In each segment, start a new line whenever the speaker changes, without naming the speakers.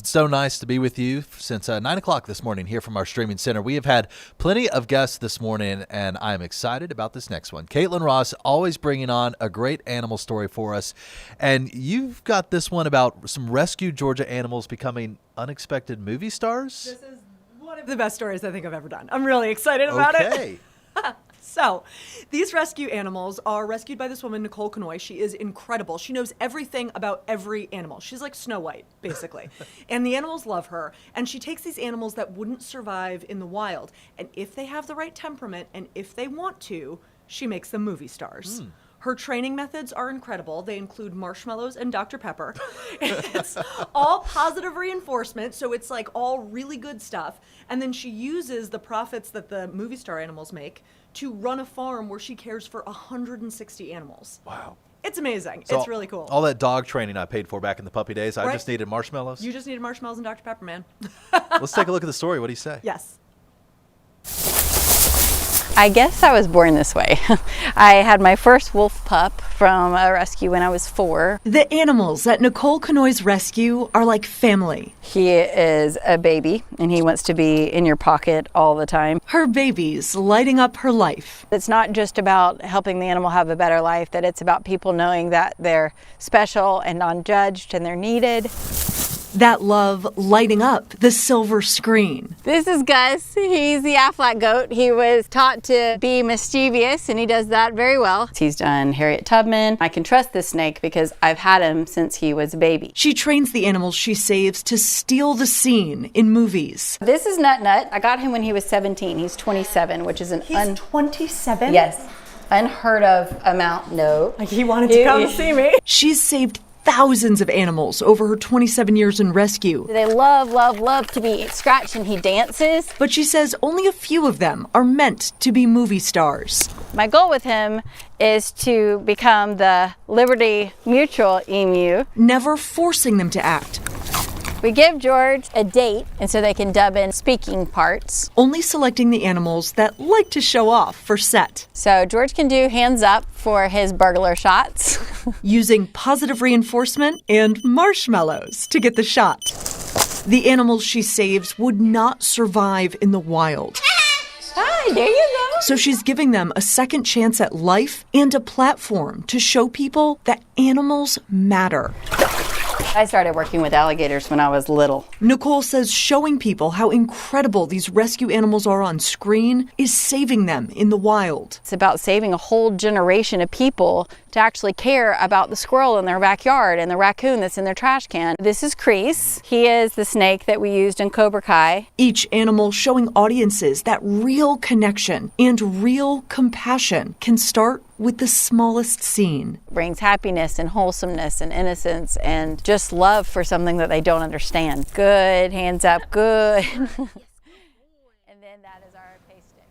It's so nice to be with you since 9 o'clock this morning here from our streaming center. We have had plenty of guests this morning, and I'm excited about this next one. Kaitlyn Ross always bringing on a great animal story for us. And you've got this one about some rescued Georgia animals becoming unexpected movie stars?
This is one of the best stories I think I've ever done. I'm really excited about it. So, these rescue animals are rescued by this woman, Nicole Kanoy. She is incredible. She knows everything about every animal. She's like Snow White, basically. And the animals love her. And she takes these animals that wouldn't survive in the wild. And if they have the right temperament and if they want to, she makes them movie stars. Her training methods are incredible. They include marshmallows and Dr. Pepper. It's all positive reinforcement, so it's like all really good stuff. And then she uses the profits that the movie star animals make to run a farm where she cares for 160 animals.
Wow.
It's amazing.
So
it's really cool.
All that dog training I paid for back in the puppy days, I
Right.
just needed marshmallows.
You just needed marshmallows and Dr. Pepper, man.
Let's take a look at the story. What do you say?
Yes.
I guess I was born this way. I had my first wolf pup from a rescue when I was 4.
The animals at Nicole Kanoy's rescue are like family.
He is a baby and he wants to be in your pocket all the time.
Her babies lighting up her life.
It's not just about helping the animal have a better life, that it's about people knowing that they're special and non-judged and they're needed.
That love lighting up the silver screen.
This is Gus. He's the Aflac goat. He was taught to be mischievous and he does that very well. He's done Harriet Tubman. I can trust this snake because I've had him since he was a baby.
She trains the animals she saves to steal the scene in movies.
This is Nut Nut. I got him when he was 17. He's 27, which is an
27?
Yes. Unheard of amount, no.
Like he wanted to come see me. She's saved thousands of animals over her 27 years in rescue.
They love to be scratched, and he dances.
But she says only a few of them are meant to be movie stars.
My goal with him is to become the Liberty Mutual emu.
Never forcing them to act.
We give George a date, and so they can dub in speaking parts.
Only selecting the animals that like to show off for set.
So George can do hands up for his burglar shots.
Using positive reinforcement and marshmallows to get the shot. The animals she saves would not survive in the wild.
Hi, there you go.
So she's giving them a second chance at life and a platform to show people that animals matter.
I started working with alligators when I was little.
Nicole says showing people how incredible these rescue animals are on screen is saving them in the wild.
It's about saving a whole generation of people to actually care about the squirrel in their backyard and the raccoon that's in their trash can. This is Crease. He is the snake that we used in Cobra Kai.
Each animal showing audiences that real connection and real compassion can start with the smallest scene.
Brings happiness and wholesomeness and innocence and just love for something that they don't understand. Good, hands up, good. And then that is our pay stick.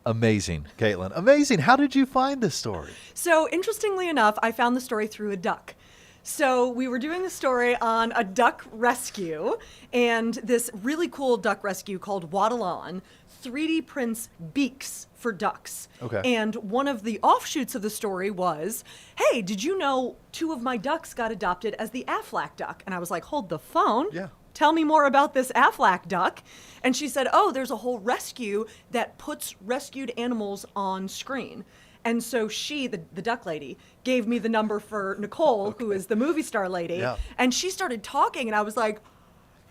Amazing, Kaitlyn. Amazing. How did you find this story?
So interestingly enough, I found the story through a duck. So we were doing a story on a duck rescue, and this really cool duck rescue called Waddle On 3D prints beaks for ducks.
Okay.
And one of the offshoots of the story was, hey, did you know 2 of my ducks got adopted as the Aflac duck? And I was like, hold the phone.
Yeah.
Tell me more about this Aflac duck. And she said, oh, there's a whole rescue that puts rescued animals on screen. And so she, the duck lady, gave me the number for Nicole, who is the movie star lady.
Yeah.
And she started talking, and I was like,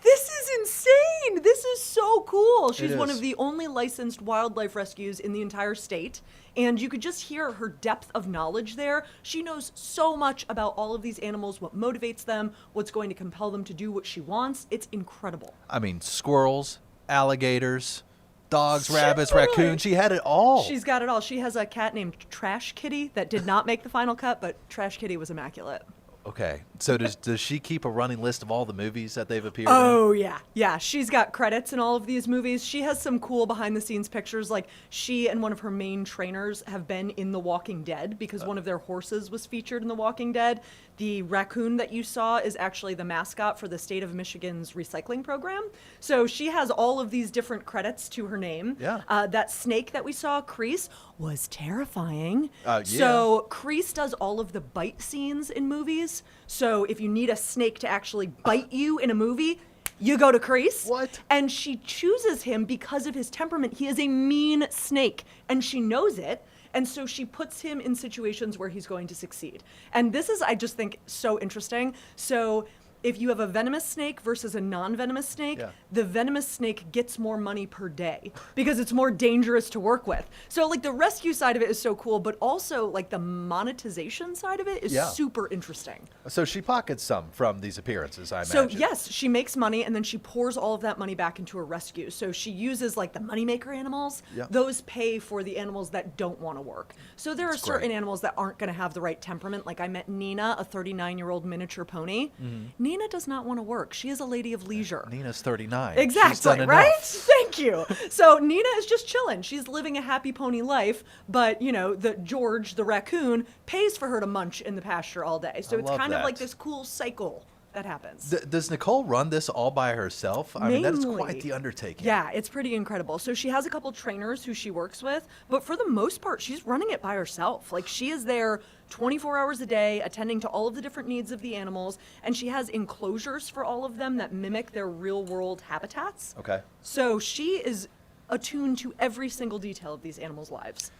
this is insane. This is so cool. She's one
is.
of the only licensed wildlife rescues in the entire state. And you could just hear her depth of knowledge there. She knows so much about all of these animals, what motivates them, what's going to compel them to do what she wants. It's incredible.
I mean, squirrels, alligators, dogs, rabbits, raccoons. She had it all.
She's got it all. She has a cat named Trash Kitty that did not make the final cut, but Trash Kitty was immaculate.
Okay. So does she keep a running list of all the movies that they've appeared
Oh, yeah. Yeah, she's got credits in all of these movies. She has some cool behind-the-scenes pictures. Like, she and one of her main trainers have been in The Walking Dead because one of their horses was featured in The Walking Dead. The raccoon that you saw is actually the mascot for the state of Michigan's recycling program. So she has all of these different credits to her name.
Yeah.
That snake that we saw, Crease, was terrifying.
Yeah.
So Crease does all of the bite scenes in movies. So if you need a snake to actually bite you in a movie, you go to crease.
What?
And she chooses him because of his temperament. He is a mean snake, and she knows it. And so she puts him in situations where he's going to succeed. And this is, I just think, so interesting. So if you have a venomous snake versus a non-venomous snake, the venomous snake gets more money per day because it's more dangerous to work with. So like the rescue side of it is so cool, but also like the monetization side of it is super interesting.
So she pockets some from these appearances, I imagine.
So yes, she makes money and then she pours all of that money back into a rescue. So she uses like the moneymaker animals. Those pay for the animals that don't want to work. So there are certain animals that aren't going to have the right temperament. Like I met Nina, a 39-year-old miniature pony. Nina does not want to work. She is a lady of leisure.
Nina's 39.
Exactly, right? Thank you. So Nina is just chilling. She's living a happy pony life, but you know, George, the raccoon, pays for her to munch in the pasture all day. So it's kind of like this cool cycle that happens.
Does Nicole run this all by herself? I mean, that is quite the undertaking.
Yeah, it's pretty incredible. So she has a couple trainers who she works with, but for the most part, she's running it by herself. Like she is there 24 hours a day, attending to all of the different needs of the animals, and she has enclosures for all of them that mimic their real-world habitats.
Okay.
So she is attuned to every single detail of these animals' lives.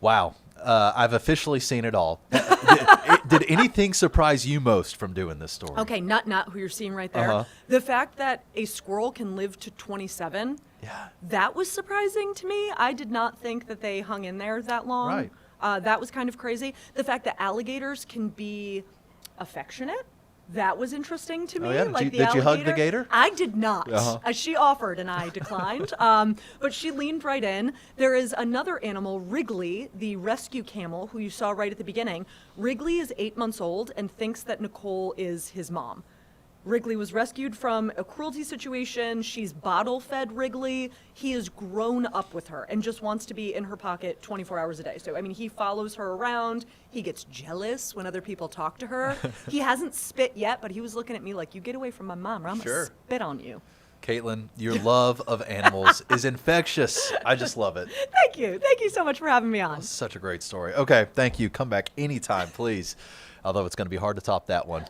Wow. I've officially seen it all. Did anything surprise you most from doing this story?
Okay, Nut, who you're seeing right there. The fact that a squirrel can live to 27, that was surprising to me. I did not think that they hung in there that long.
Right.
That was kind of crazy. The fact that alligators can be affectionate, that was interesting to me.
Oh, yeah?
Like
did you hug the gator?
I did not. She offered and I declined. But she leaned right in. There is another animal, Wrigley, the rescue camel, who you saw right at the beginning. Wrigley is 8 months old and thinks that Nicole is his mom. Wrigley was rescued from a cruelty situation. She's bottle-fed Wrigley. He has grown up with her and just wants to be in her pocket 24 hours a day. So, I mean, he follows her around. He gets jealous when other people talk to her. He hasn't spit yet, but he was looking at me like, you get away from my mom or I'm going to spit on you.
Kaitlyn, your love of animals is infectious. I just love it.
Thank you. Thank you so much for having me on.
Such a great story. Okay, thank you. Come back anytime, please. Although it's going to be hard to top that one.